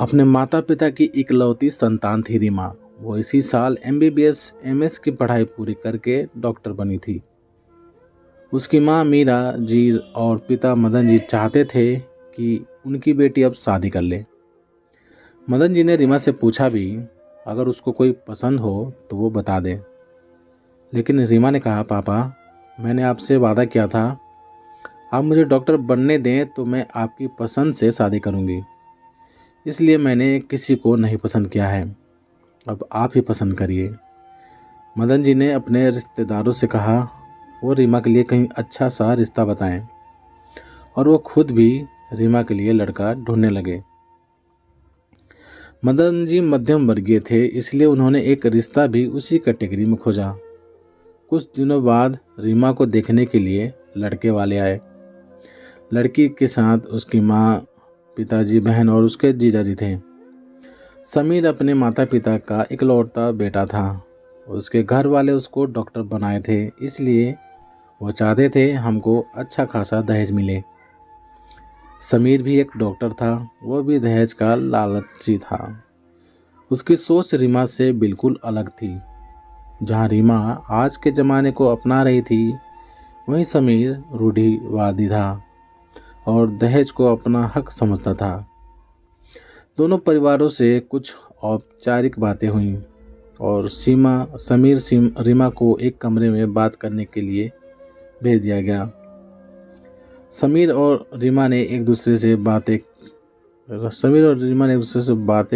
अपने माता पिता की इकलौती संतान थी रीमा। वो इसी साल एमबीबीएस एमएस की पढ़ाई पूरी करके डॉक्टर बनी थी। उसकी माँ मीरा जी और पिता मदन जी चाहते थे कि उनकी बेटी अब शादी कर ले। मदन जी ने रीमा से पूछा भी, अगर उसको कोई पसंद हो तो वो बता दे। लेकिन रीमा ने कहा, पापा मैंने आपसे वादा किया था, आप मुझे डॉक्टर बनने दें तो मैं आपकी पसंद से शादी करूंगी। इसलिए मैंने किसी को नहीं पसंद किया है, अब आप ही पसंद करिए। मदन जी ने अपने रिश्तेदारों से कहा वो रीमा के लिए कहीं अच्छा सा रिश्ता बताएं, और वो खुद भी रीमा के लिए लड़का ढूंढने लगे। मदन जी मध्यम वर्गीय थे, इसलिए उन्होंने एक रिश्ता भी उसी कैटेगरी में खोजा। कुछ दिनों बाद रीमा को देखने के लिए लड़के वाले आए। लड़की के साथ उसकी माँ, पिताजी, बहन और उसके जीजाजी थे। समीर अपने माता पिता का इकलौता बेटा था। उसके घर वाले उसको डॉक्टर बनाए थे, इसलिए वो चाहते थे हमको अच्छा खासा दहेज मिले। समीर भी एक डॉक्टर था, वो भी दहेज का लालची था। उसकी सोच रीमा से बिल्कुल अलग थी। जहाँ रीमा आज के ज़माने को अपना रही थी, वहीं समीर रूढ़िवादी था और दहेज को अपना हक समझता था। दोनों परिवारों से कुछ औपचारिक बातें हुईं और रीमा को एक कमरे में बात करने के लिए भेज दिया गया। समीर और रीमा ने एक दूसरे से बातें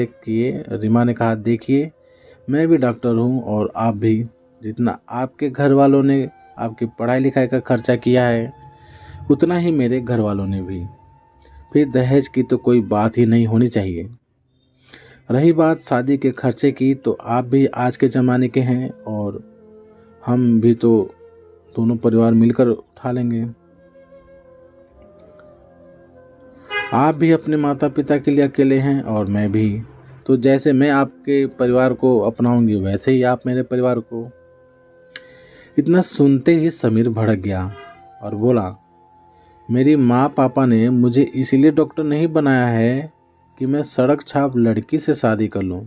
किए। रीमा ने कहा, देखिए मैं भी डॉक्टर हूँ और आप भी। जितना आपके घर वालों ने आपकी पढ़ाई लिखाई का खर्चा किया है, उतना ही मेरे घर वालों ने भी। फिर दहेज की तो कोई बात ही नहीं होनी चाहिए। रही बात शादी के खर्चे की, तो आप भी आज के ज़माने के हैं और हम भी तो दोनों परिवार मिलकर उठा लेंगे। आप भी अपने माता पिता के लिए अकेले हैं और मैं भी, तो जैसे मैं आपके परिवार को अपनाऊंगी वैसे ही आप मेरे परिवार को। इतना सुनते ही समीर भड़क गया और बोला, मेरी माँ पापा ने मुझे इसीलिए डॉक्टर नहीं बनाया है कि मैं सड़क छाप लड़की से शादी कर लूँ।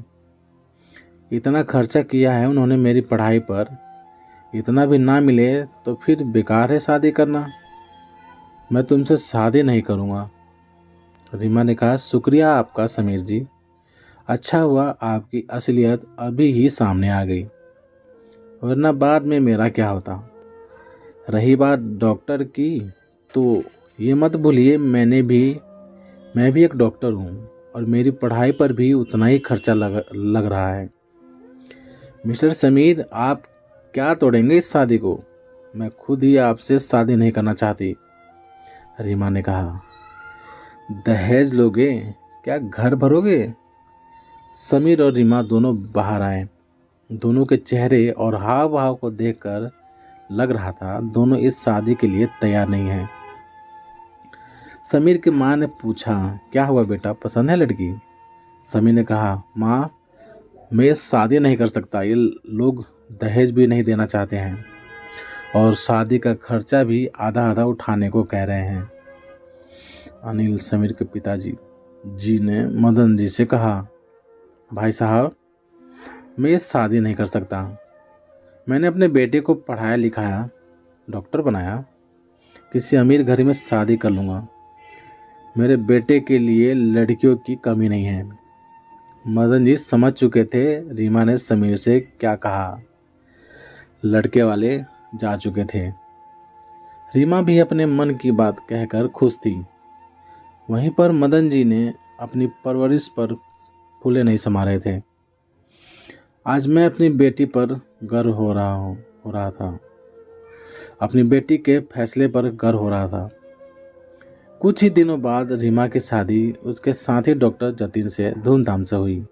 इतना खर्चा किया है उन्होंने मेरी पढ़ाई पर, इतना भी ना मिले तो फिर बेकार है शादी करना। मैं तुमसे शादी नहीं करूँगा। रीमा ने कहा, शुक्रिया आपका समीर जी, अच्छा हुआ आपकी असलियत अभी ही सामने आ गई, वरना बाद में मेरा क्या होता। रही बात डॉक्टर की, तो ये मत भूलिए मैं भी एक डॉक्टर हूँ और मेरी पढ़ाई पर भी उतना ही खर्चा लग रहा है। मिस्टर समीर, आप क्या तोड़ेंगे इस शादी को? मैं खुद ही आपसे शादी नहीं करना चाहती। रीमा ने कहा, दहेज लोगे क्या, घर भरोगे? समीर और रीमा दोनों बाहर आए। दोनों के चेहरे और हाव भाव को देखकर लग रहा था दोनों इस शादी के लिए तैयार नहीं हैं। समीर की माँ ने पूछा, क्या हुआ बेटा, पसंद है लड़की? समीर ने कहा, माँ मैं ये शादी नहीं कर सकता, ये लोग दहेज भी नहीं देना चाहते हैं और शादी का खर्चा भी आधा आधा उठाने को कह रहे हैं। अनिल, समीर के पिताजी जी ने मदन जी से कहा, भाई साहब मैं ये शादी नहीं कर सकता। मैंने अपने बेटे को पढ़ाया लिखाया, डॉक्टर बनाया, किसी अमीर घर में शादी कर लूँगा। मेरे बेटे के लिए लड़कियों की कमी नहीं है। मदन जी समझ चुके थे रीमा ने समीर से क्या कहा। लड़के वाले जा चुके थे। रीमा भी अपने मन की बात कहकर खुश थी। वहीं पर मदन जी ने अपनी परवरिश पर फूले नहीं समा रहे थे। आज मैं अपनी बेटी पर गर्व हो रहा था। अपनी बेटी के फैसले पर गर्व हो रहा था। कुछ ही दिनों बाद रीमा की शादी उसके साथी डॉक्टर जतिन से धूमधाम से हुई।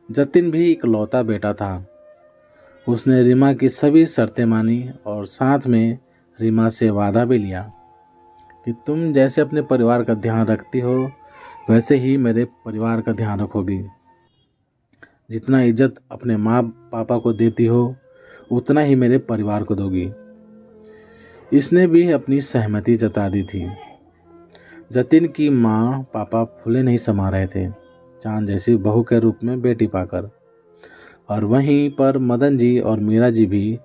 जतिन भी इकलौता बेटा था। उसने रीमा की सभी शर्तें मानी और साथ में रीमा से वादा भी लिया कि तुम जैसे अपने परिवार का ध्यान रखती हो, वैसे ही मेरे परिवार का ध्यान रखोगी। जितना इज्जत अपने माँ पापा को देती हो, उतना ही मेरे परिवार को दोगी। इसने भी अपनी सहमति जता दी थी। जतिन की माँ पापा फूले नहीं समा रहे थे। चांद जैसी बहू के रूप में बेटी पाकर। और वहीं पर मदन जी और मीरा जी भी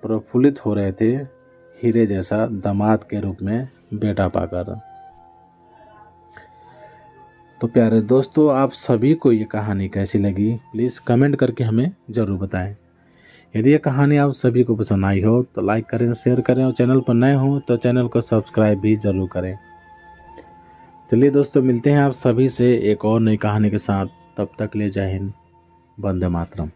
प्रफुल्लित हो रहे थे हीरे जैसा दामाद के रूप में बेटा पाकर। तो प्यारे दोस्तों, आप सभी को ये कहानी कैसी लगी प्लीज़ कमेंट करके हमें ज़रूर बताएं। यदि ये कहानी आप सभी को पसंद आई हो तो लाइक करें, शेयर करें और चैनल पर नए हो तो चैनल को सब्सक्राइब भी ज़रूर करें। चलिए दोस्तों, मिलते हैं आप सभी से एक और नई कहानी के साथ। तब तक ले जय हिंद, वंदे मातरम।